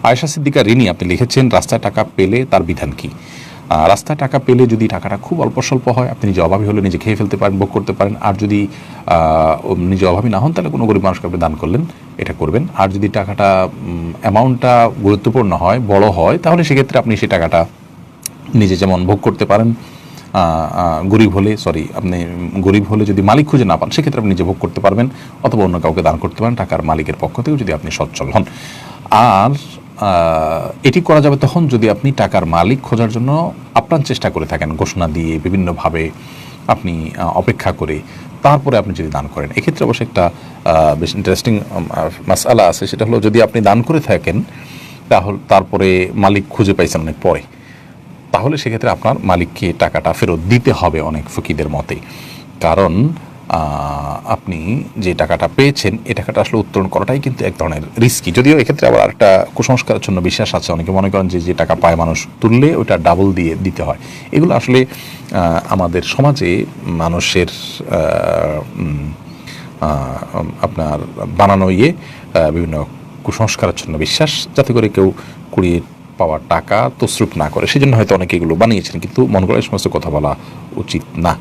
আয়েশা সিদ্দিকা রিনি আপনি লিখেছেন রাস্তায় টাকা পেলে তার বিধান কি? রাস্তায় টাকা পেলে যদি টাকাটা খুব অল্প স্বল্প হয়, আপনি নিজে অভাবী হলে নিজে খেয়ে ফেলতে পারেন, ভোগ করতে পারেন। আর যদি নিজে অভাবী না হন, তাহলে কোনো গরিব মানুষকে আপনি দান করলেন, এটা করবেন। আর যদি টাকাটা অ্যামাউন্টটা গুরুত্বপূর্ণ হয়, বড় হয়, তাহলে সেক্ষেত্রে আপনি সেই টাকাটা নিজে যেমন ভোগ করতে পারেন, আপনি গরিব হলে যদি মালিক খুঁজে না পান, সেক্ষেত্রে আপনি নিজে ভোগ করতে পারবেন, অথবা অন্য কাউকে দান করতে পারেন টাকার মালিকের পক্ষ থেকেও, যদি আপনি সচ্ছল হন। আর এটি করা যাবে তখন যদি আপনি টাকার মালিক খোঁজার জন্য আপ্রাণ চেষ্টা করে থাকেন, ঘোষণা দিয়ে বিভিন্নভাবে আপনি অপেক্ষা করে তারপরে আপনি যদি দান করেন। এক্ষেত্রে অবশ্যই একটা বেশ ইন্টারেস্টিং মাসআলা আছে, সেটা হলো যদি আপনি দান করে থাকেন তারপরে মালিক খুঁজে পাইছেন অনেক পরে, তাহলে সেক্ষেত্রে আপনার মালিককে টাকাটা ফেরত দিতে হবে অনেক ফকিদের মতে। কারণ আপনি যে টাকাটা পেয়েছেন, এই টাকাটা আসলে উত্তোলন করাটাই কিন্তু এক ধরনের রিস্কি। যদিও এক্ষেত্রে আবার একটা কুসংস্কারের জন্য বিশ্বাস আছে, অনেকে মনে করেন যে টাকা পায় মানুষ, তুললে ওটা ডাবল দিয়ে দিতে হয়। এগুলো আসলে আমাদের সমাজে মানুষের আপনার বানানো বিভিন্ন কুসংস্কারের জন্য বিশ্বাস, যাতে করে কেউ কুড়িয়ে পাওয়া টাকা তসরুপ না করে, সেজন্য হয়তো অনেকে এগুলো বানিয়েছেন, কিন্তু মন করে সমস্ত কথা বলা উচিত না।